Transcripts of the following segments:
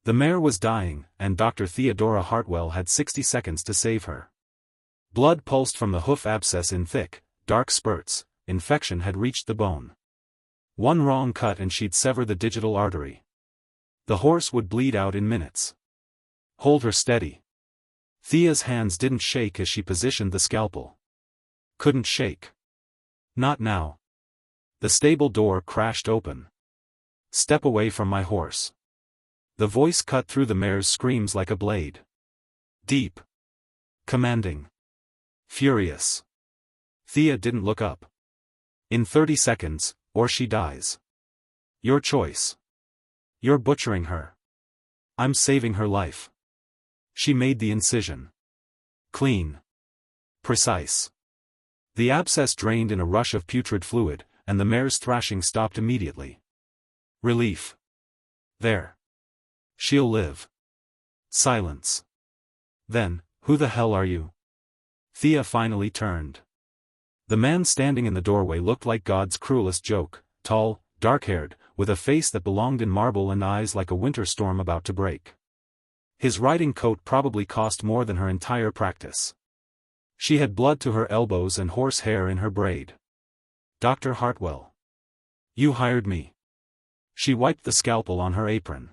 The mare was dying, and Dr. Theodora Hartwell had 60 seconds to save her. Blood pulsed from the hoof abscess in thick, dark spurts. Infection had reached the bone. One wrong cut and she'd sever the digital artery. The horse would bleed out in minutes. Hold her steady. Thea's hands didn't shake as she positioned the scalpel. Couldn't shake. Not now. The stable door crashed open. Step away from my horse. The voice cut through the mare's screams like a blade. Deep. Commanding. Furious. Thea didn't look up. In 30 seconds, or she dies. Your choice. You're butchering her. I'm saving her life. She made the incision. Clean. Precise. The abscess drained in a rush of putrid fluid, and the mare's thrashing stopped immediately. Relief. There. She'll live. Silence. Then, who the hell are you? Thea finally turned. The man standing in the doorway looked like God's cruelest joke, tall, dark-haired, with a face that belonged in marble and eyes like a winter storm about to break. His riding coat probably cost more than her entire practice. She had blood to her elbows and horse hair in her braid. Dr. Hartwell. You hired me. She wiped the scalpel on her apron.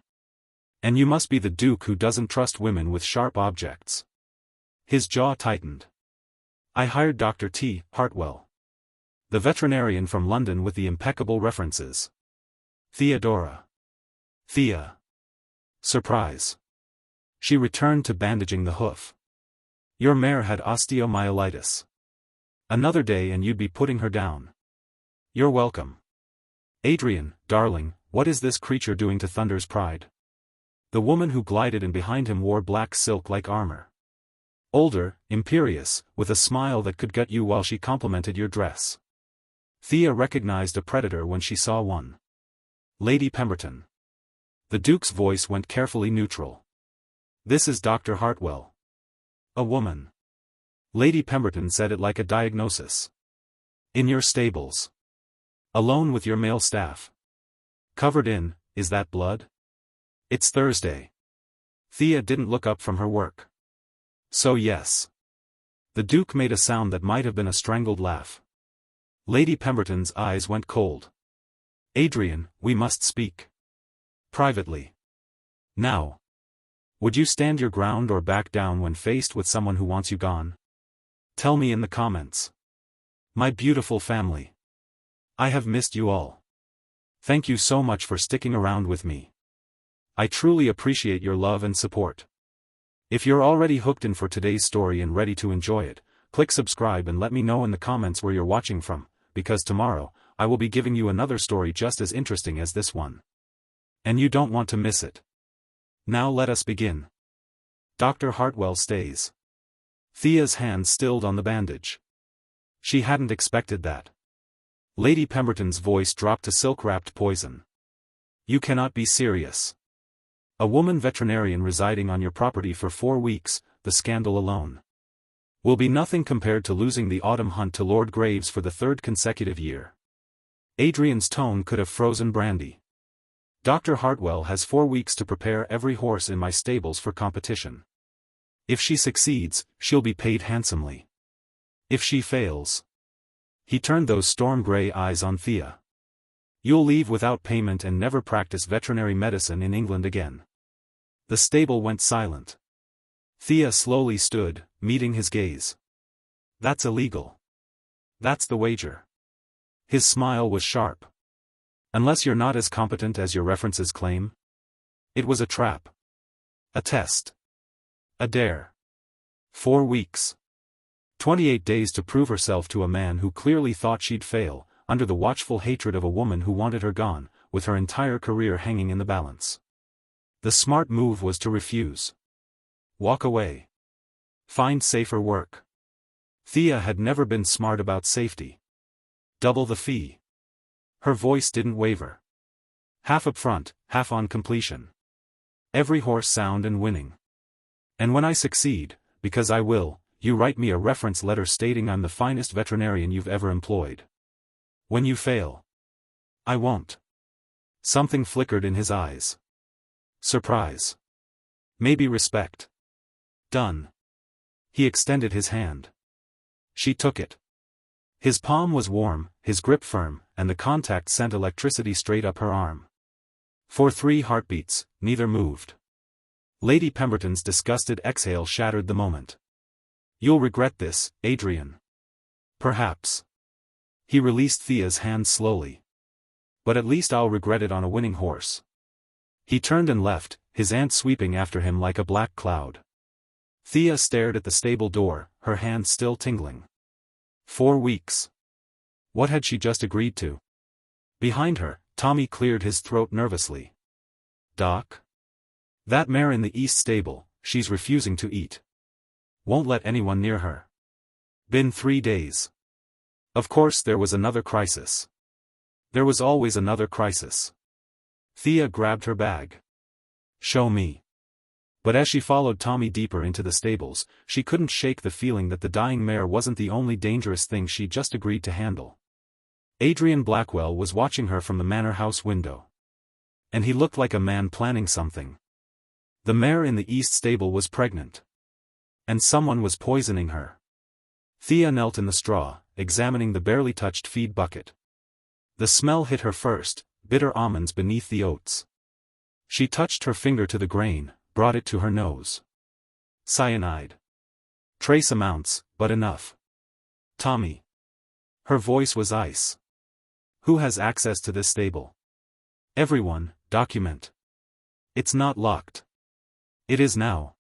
And you must be the Duke who doesn't trust women with sharp objects. His jaw tightened. I hired Dr. T. Hartwell. The veterinarian from London with the impeccable references. Theodora. Thea. Surprise. She returned to bandaging the hoof. Your mare had osteomyelitis. Another day and you'd be putting her down. You're welcome. Adrian, darling, what is this creature doing to Thunder's pride? The woman who glided in behind him wore black silk like armor. Older, imperious, with a smile that could gut you while she complimented your dress. Thea recognized a predator when she saw one. Lady Pemberton. The Duke's voice went carefully neutral. This is Dr. Hartwell. A woman. Lady Pemberton said it like a diagnosis. In your stables. Alone with your male staff. Covered in, is that blood? It's Thursday. Thea didn't look up from her work. So yes. The Duke made a sound that might have been a strangled laugh. Lady Pemberton's eyes went cold. Adrian, we must speak. Privately. Now. Would you stand your ground or back down when faced with someone who wants you gone? Tell me in the comments. My beautiful family. I have missed you all. Thank you so much for sticking around with me. I truly appreciate your love and support. If you're already hooked in for today's story and ready to enjoy it, click subscribe and let me know in the comments where you're watching from, because tomorrow, I will be giving you another story just as interesting as this one. And you don't want to miss it. Now let us begin. Dr. Hartwell stays. Thea's hand stilled on the bandage. She hadn't expected that. Lady Pemberton's voice dropped to silk-wrapped poison. You cannot be serious. A woman veterinarian residing on your property for 4 weeks, the scandal alone will be nothing compared to losing the autumn hunt to Lord Graves for the 3rd consecutive year. Adrian's tone could have frozen brandy. Dr. Hartwell has 4 weeks to prepare every horse in my stables for competition. If she succeeds, she'll be paid handsomely. If she fails... He turned those storm-gray eyes on Thea. You'll leave without payment and never practice veterinary medicine in England again. The stable went silent. Thea slowly stood, meeting his gaze. That's illegal. That's the wager. His smile was sharp. Unless you're not as competent as your references claim. It was a trap. A test. A dare. 4 weeks. 28 days to prove herself to a man who clearly thought she'd fail, under the watchful hatred of a woman who wanted her gone, with her entire career hanging in the balance. The smart move was to refuse. Walk away. Find safer work. Thea had never been smart about safety. Double the fee. Her voice didn't waver. Half up front, half on completion. Every horse sound and winning. And when I succeed, because I will, you write me a reference letter stating I'm the finest veterinarian you've ever employed. When you fail, I won't. Something flickered in his eyes. Surprise. Maybe respect. Done. He extended his hand. She took it. His palm was warm, his grip firm, and the contact sent electricity straight up her arm. For 3 heartbeats, neither moved. Lady Pemberton's disgusted exhale shattered the moment. You'll regret this, Adrian. Perhaps. He released Thea's hand slowly. But at least I'll regret it on a winning horse. He turned and left, his aunt sweeping after him like a black cloud. Thea stared at the stable door, her hand still tingling. 4 weeks. What had she just agreed to? Behind her, Tommy cleared his throat nervously. Doc? That mare in the east stable, she's refusing to eat. Won't let anyone near her. Been 3 days. Of course there was another crisis. There was always another crisis. Thea grabbed her bag. Show me. But as she followed Tommy deeper into the stables, she couldn't shake the feeling that the dying mare wasn't the only dangerous thing she just agreed to handle. Adrian Blackwell was watching her from the manor house window. And he looked like a man planning something. The mare in the east stable was pregnant. And someone was poisoning her. Thea knelt in the straw, examining the barely touched feed bucket. The smell hit her first, bitter almonds beneath the oats. She touched her finger to the grain, brought it to her nose. Cyanide. Trace amounts, but enough. Tommy. Her voice was ice. Who has access to this stable? Everyone, document. It's not locked. It is now.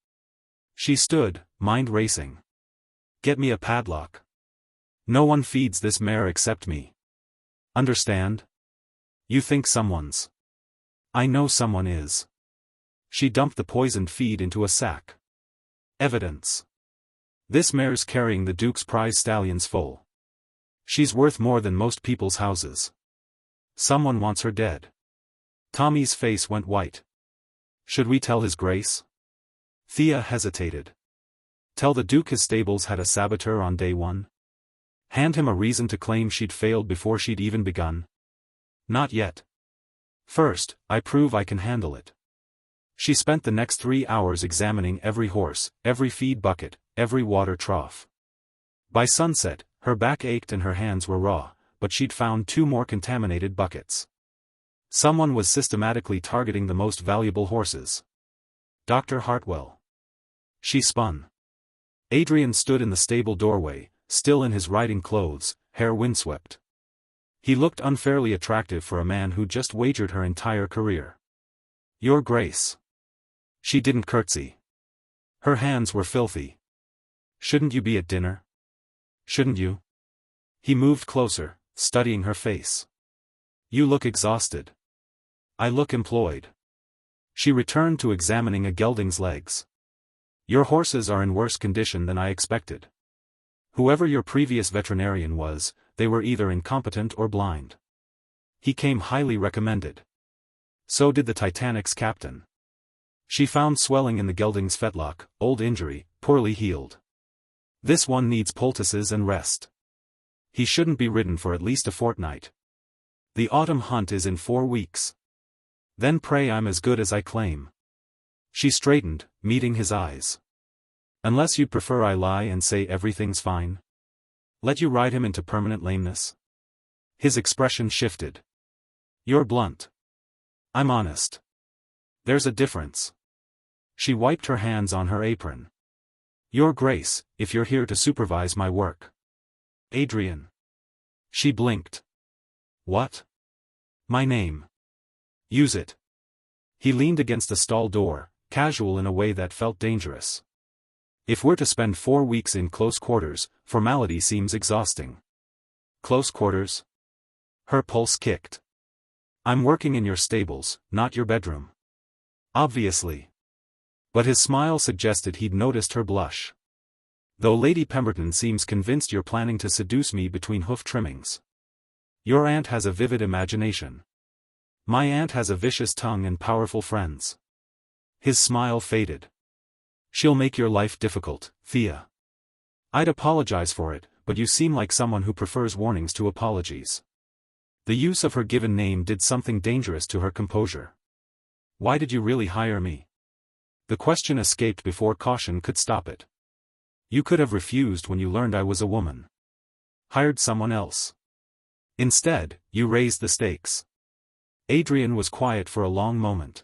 She stood, mind racing. Get me a padlock. No one feeds this mare except me. Understand? You think someone's. I know someone is. She dumped the poisoned feed into a sack. Evidence. This mare's carrying the Duke's prize stallions full. She's worth more than most people's houses. Someone wants her dead. Tommy's face went white. Should we tell his grace? Thea hesitated. Tell the Duke his stables had a saboteur on day 1? Hand him a reason to claim she'd failed before she'd even begun? Not yet. First, I prove I can handle it. She spent the next 3 hours examining every horse, every feed bucket, every water trough. By sunset, her back ached and her hands were raw, but she'd found 2 more contaminated buckets. Someone was systematically targeting the most valuable horses. Dr. Hartwell. She spun. Adrian stood in the stable doorway, still in his riding clothes, hair windswept. He looked unfairly attractive for a man who just wagered her entire career. Your Grace. She didn't curtsy. Her hands were filthy. Shouldn't you be at dinner? Shouldn't you? He moved closer, studying her face. You look exhausted. I look employed. She returned to examining a gelding's legs. Your horses are in worse condition than I expected. Whoever your previous veterinarian was, they were either incompetent or blind. He came highly recommended. So did the Titanic's captain. She found swelling in the gelding's fetlock, old injury, poorly healed. This one needs poultices and rest. He shouldn't be ridden for at least a fortnight. The autumn hunt is in 4 weeks. Then pray I'm as good as I claim. She straightened, meeting his eyes. Unless you'd prefer I lie and say everything's fine? Let you ride him into permanent lameness? His expression shifted. You're blunt. I'm honest. There's a difference. She wiped her hands on her apron. Your Grace, if you're here to supervise my work. Adrian. She blinked. What? My name. Use it. He leaned against the stall door, casual in a way that felt dangerous. If we're to spend 4 weeks in close quarters, formality seems exhausting. Close quarters? Her pulse kicked. I'm working in your stables, not your bedroom. Obviously. But his smile suggested he'd noticed her blush. Though Lady Pemberton seems convinced you're planning to seduce me between hoof trimmings. Your aunt has a vivid imagination. My aunt has a vicious tongue and powerful friends. His smile faded. She'll make your life difficult, Thea. I'd apologize for it, but you seem like someone who prefers warnings to apologies. The use of her given name did something dangerous to her composure. Why did you really hire me? The question escaped before caution could stop it. You could have refused when you learned I was a woman. Hired someone else. Instead, you raised the stakes. Adrian was quiet for a long moment.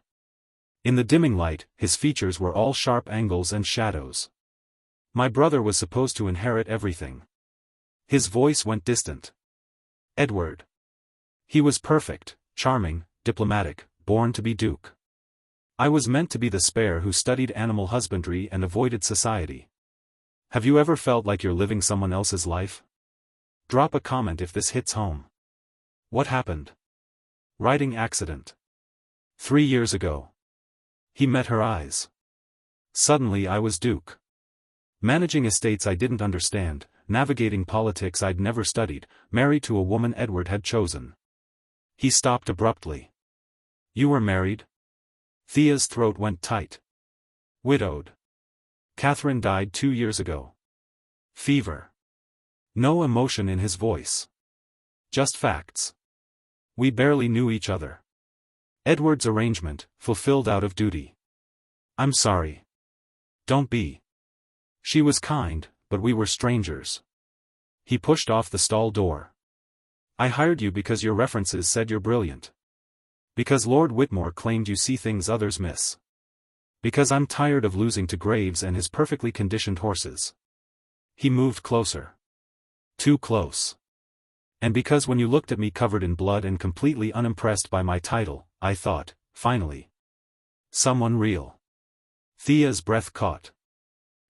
In the dimming light, his features were all sharp angles and shadows. My brother was supposed to inherit everything. His voice went distant. Edward. He was perfect, charming, diplomatic, born to be Duke. I was meant to be the spare who studied animal husbandry and avoided society. Have you ever felt like you're living someone else's life? Drop a comment if this hits home. What happened? Riding accident. 3 years ago. He met her eyes. Suddenly I was Duke. Managing estates I didn't understand, navigating politics I'd never studied, married to a woman Edward had chosen. He stopped abruptly. You were married? Thea's throat went tight. Widowed. Catherine died 2 years ago. Fever. No emotion in his voice. Just facts. We barely knew each other. Edward's arrangement, fulfilled out of duty. I'm sorry. Don't be. She was kind, but we were strangers. He pushed off the stall door. I hired you because your references said you're brilliant. Because Lord Whitmore claimed you see things others miss. Because I'm tired of losing to Graves and his perfectly conditioned horses. He moved closer. Too close. And because when you looked at me covered in blood and completely unimpressed by my title, I thought, finally. Someone real. Thea's breath caught.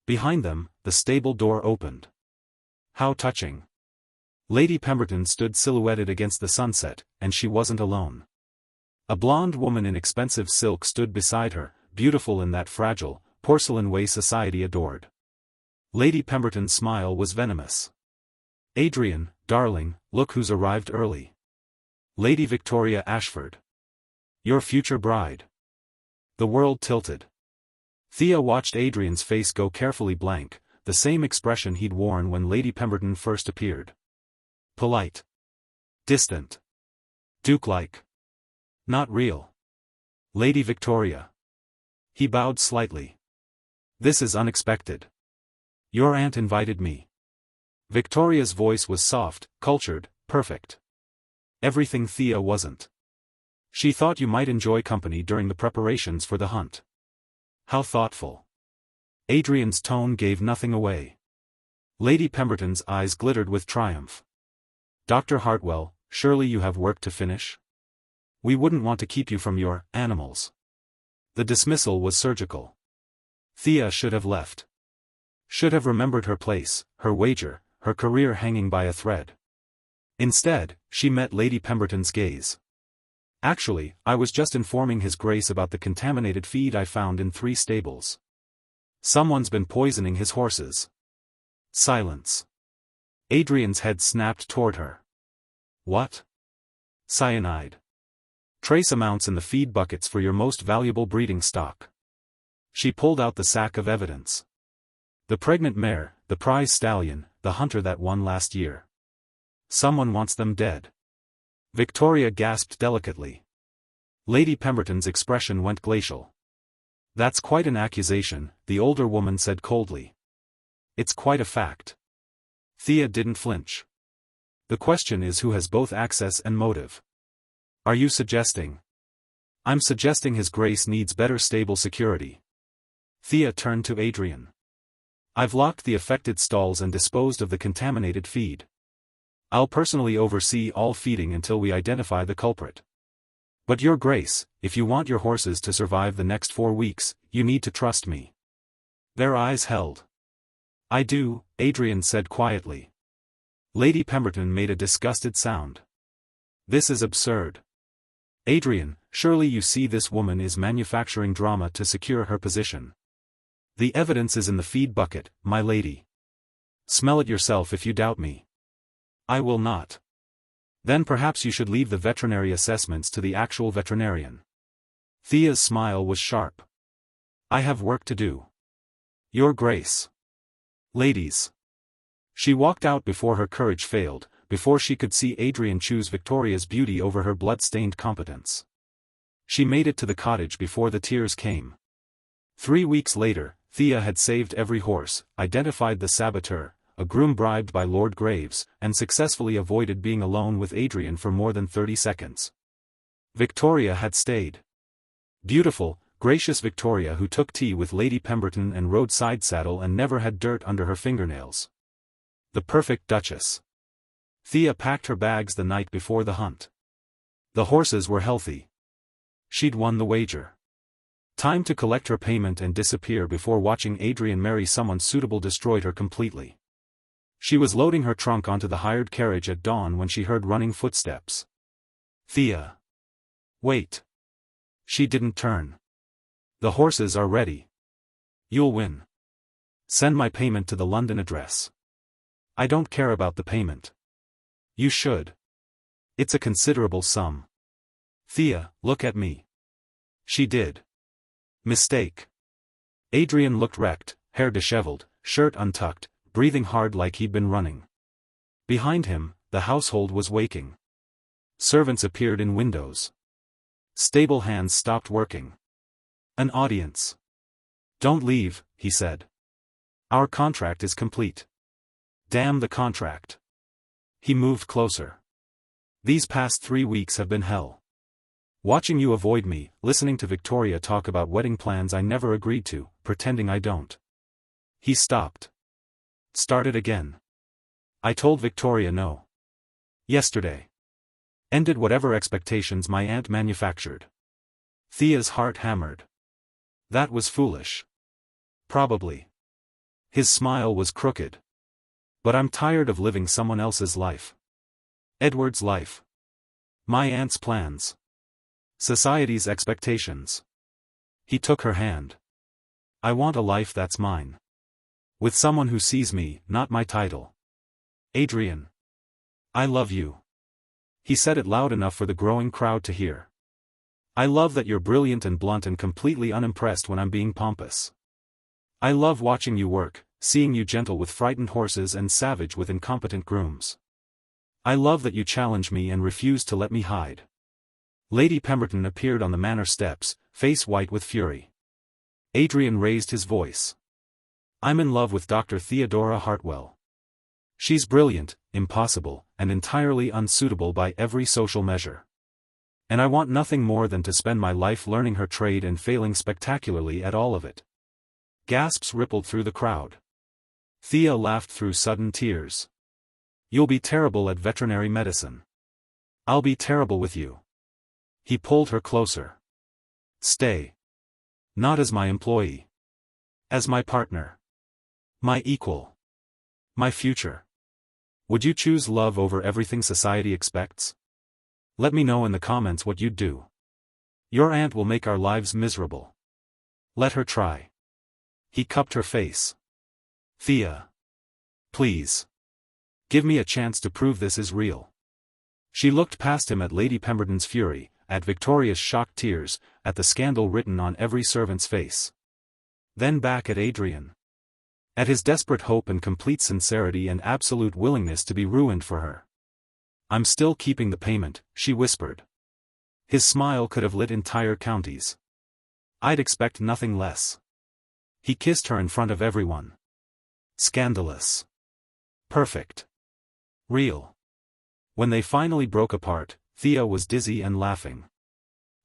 Behind them, the stable door opened. How touching. Lady Pemberton stood silhouetted against the sunset, and she wasn't alone. A blonde woman in expensive silk stood beside her, beautiful in that fragile, porcelain way society adored. Lady Pemberton's smile was venomous. Adrian, darling, look who's arrived early. Lady Victoria Ashford. Your future bride. The world tilted. Thea watched Adrian's face go carefully blank, the same expression he'd worn when Lady Pemberton first appeared. Polite. Distant. Duke-like. Not real. Lady Victoria. He bowed slightly. This is unexpected. Your aunt invited me. Victoria's voice was soft, cultured, perfect. Everything Thea wasn't. She thought you might enjoy company during the preparations for the hunt. How thoughtful. Adrian's tone gave nothing away. Lady Pemberton's eyes glittered with triumph. Dr. Hartwell, surely you have work to finish? We wouldn't want to keep you from your animals. The dismissal was surgical. Thea should have left. Should have remembered her place, her wager, her career hanging by a thread. Instead, she met Lady Pemberton's gaze. Actually, I was just informing His Grace about the contaminated feed I found in 3 stables. Someone's been poisoning his horses. Silence. Adrian's head snapped toward her. What? Cyanide. Trace amounts in the feed buckets for your most valuable breeding stock. She pulled out the sack of evidence. The pregnant mare, the prize stallion, the hunter that won last year. Someone wants them dead. Victoria gasped delicately. Lady Pemberton's expression went glacial. That's quite an accusation, the older woman said coldly. It's quite a fact. Thea didn't flinch. The question is who has both access and motive. Are you suggesting? I'm suggesting His Grace needs better stable security. Thea turned to Adrian. I've locked the affected stalls and disposed of the contaminated feed. I'll personally oversee all feeding until we identify the culprit. But Your Grace, if you want your horses to survive the next 4 weeks, you need to trust me. Their eyes held. I do, Adrian said quietly. Lady Pemberton made a disgusted sound. This is absurd. Adrian, surely you see this woman is manufacturing drama to secure her position. The evidence is in the feed bucket, my lady. Smell it yourself if you doubt me. I will not. Then perhaps you should leave the veterinary assessments to the actual veterinarian. Thea's smile was sharp. I have work to do. Your Grace. Ladies. She walked out before her courage failed, before she could see Adrian choose Victoria's beauty over her blood-stained competence. She made it to the cottage before the tears came. 3 weeks later, Thea had saved every horse, identified the saboteur, a groom bribed by Lord Graves, and successfully avoided being alone with Adrian for more than 30 seconds. Victoria had stayed. Beautiful, gracious Victoria, who took tea with Lady Pemberton and rode side saddle and never had dirt under her fingernails. The perfect Duchess. Thea packed her bags the night before the hunt. The horses were healthy. She'd won the wager. Time to collect her payment and disappear before watching Adrian marry someone suitable destroyed her completely. She was loading her trunk onto the hired carriage at dawn when she heard running footsteps. Thea. Wait. She didn't turn. The horses are ready. You'll win. Send my payment to the London address. I don't care about the payment. You should. It's a considerable sum. Thea, look at me. She did. Mistake. Adrian looked wrecked, hair disheveled, shirt untucked, breathing hard like he'd been running. Behind him, the household was waking. Servants appeared in windows. Stable hands stopped working. An audience. Don't leave, he said. Our contract is complete. Damn the contract. He moved closer. These past 3 weeks have been hell. Watching you avoid me, listening to Victoria talk about wedding plans I never agreed to, pretending I don't. He stopped. Started again. I told Victoria no. Yesterday. Ended whatever expectations my aunt manufactured. Thea's heart hammered. That was foolish. Probably. His smile was crooked. But I'm tired of living someone else's life. Edward's life. My aunt's plans. Society's expectations. He took her hand. I want a life that's mine. With someone who sees me, not my title. Adrian. I love you. He said it loud enough for the growing crowd to hear. I love that you're brilliant and blunt and completely unimpressed when I'm being pompous. I love watching you work, seeing you gentle with frightened horses and savage with incompetent grooms. I love that you challenge me and refuse to let me hide. Lady Pemberton appeared on the manor steps, face white with fury. Adrian raised his voice. I'm in love with Dr. Theodora Hartwell. She's brilliant, impossible, and entirely unsuitable by every social measure. And I want nothing more than to spend my life learning her trade and failing spectacularly at all of it. Gasps rippled through the crowd. Thea laughed through sudden tears. You'll be terrible at veterinary medicine. I'll be terrible with you. He pulled her closer. Stay. Not as my employee. As my partner. My equal. My future. Would you choose love over everything society expects? Let me know in the comments what you'd do. Your aunt will make our lives miserable. Let her try. He cupped her face. Thea. Please. Give me a chance to prove this is real. She looked past him at Lady Pemberton's fury, at Victoria's shocked tears, at the scandal written on every servant's face. Then back at Adrian. At his desperate hope and complete sincerity and absolute willingness to be ruined for her. I'm still keeping the payment, she whispered. His smile could have lit entire counties. I'd expect nothing less. He kissed her in front of everyone. Scandalous. Perfect. Real. When they finally broke apart, Thea was dizzy and laughing.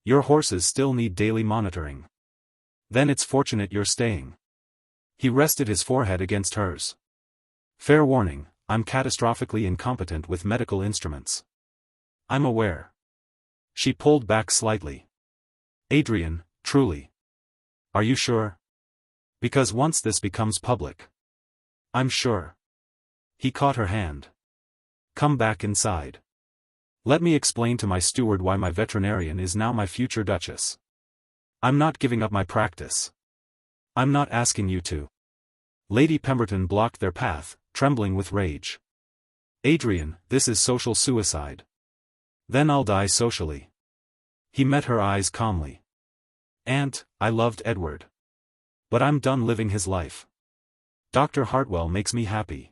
Your horses still need daily monitoring. Then it's fortunate you're staying. He rested his forehead against hers. Fair warning, I'm catastrophically incompetent with medical instruments. I'm aware. She pulled back slightly. Adrian, truly. Are you sure? Because once this becomes public. I'm sure. He caught her hand. Come back inside. Let me explain to my steward why my veterinarian is now my future duchess. I'm not giving up my practice. I'm not asking you to. Lady Pemberton blocked their path, trembling with rage. Adrian, this is social suicide. Then I'll die socially. He met her eyes calmly. Aunt, I loved Edward. But I'm done living his life. Dr. Hartwell makes me happy.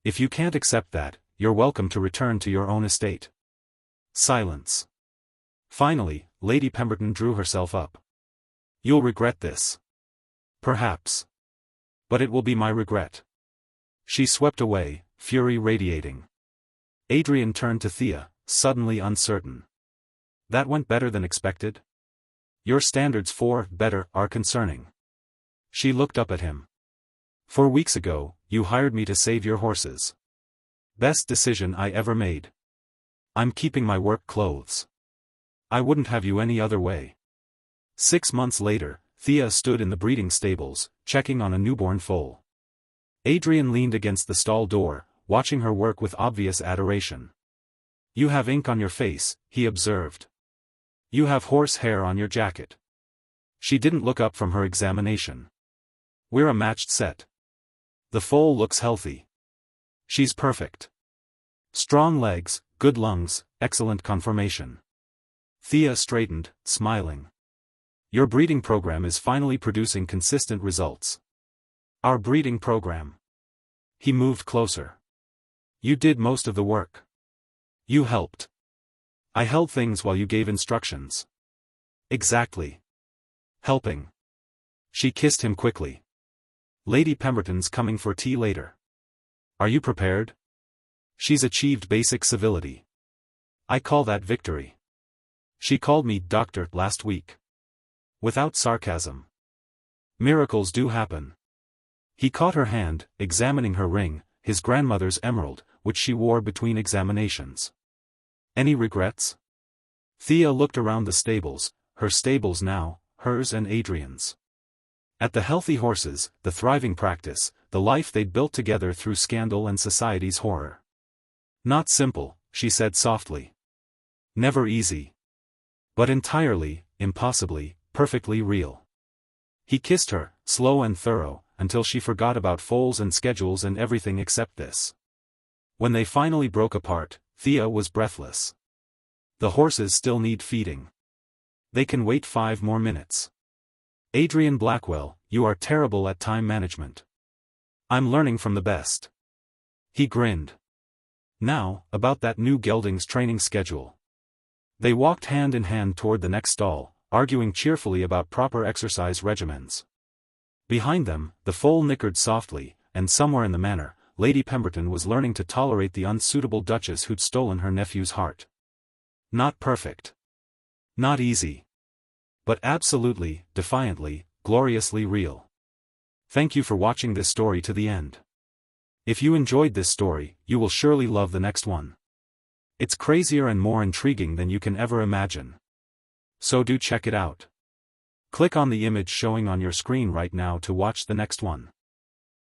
If you can't accept that, you're welcome to return to your own estate. Silence. Finally, Lady Pemberton drew herself up. You'll regret this. Perhaps. But it will be my regret. She swept away, fury radiating. Adrian turned to Thea, suddenly uncertain. That went better than expected? Your standards for better are concerning. She looked up at him. 4 weeks ago, you hired me to save your horses. Best decision I ever made. I'm keeping my work clothes. I wouldn't have you any other way. 6 months later, Thea stood in the breeding stables, checking on a newborn foal. Adrian leaned against the stall door, watching her work with obvious adoration. You have ink on your face, he observed. You have horse hair on your jacket. She didn't look up from her examination. We're a matched set. The foal looks healthy. She's perfect. Strong legs, good lungs, excellent conformation. Thea straightened, smiling. Your breeding program is finally producing consistent results. Our breeding program. He moved closer. You did most of the work. You helped. I held things while you gave instructions. Exactly. Helping. She kissed him quickly. Lady Pemberton's coming for tea later. Are you prepared? She's achieved basic civility. I call that victory. She called me doctor last week. Without sarcasm. Miracles do happen. He caught her hand, examining her ring, his grandmother's emerald, which she wore between examinations. Any regrets? Thea looked around the stables, her stables now, hers and Adrian's. At the healthy horses, the thriving practice, the life they'd built together through scandal and society's horror. Not simple, she said softly. Never easy. But entirely, impossibly, perfectly real. He kissed her, slow and thorough, until she forgot about foals and schedules and everything except this. When they finally broke apart, Thea was breathless. The horses still need feeding. They can wait 5 more minutes. Adrian Blackwell, you are terrible at time management. I'm learning from the best. He grinned. Now, about that new gelding's training schedule. They walked hand in hand toward the next stall, arguing cheerfully about proper exercise regimens. Behind them, the foal nickered softly, and somewhere in the manor, Lady Pemberton was learning to tolerate the unsuitable duchess who'd stolen her nephew's heart. Not perfect. Not easy. But absolutely, defiantly, gloriously real. Thank you for watching this story to the end. If you enjoyed this story, you will surely love the next one. It's crazier and more intriguing than you can ever imagine. So do check it out. Click on the image showing on your screen right now to watch the next one.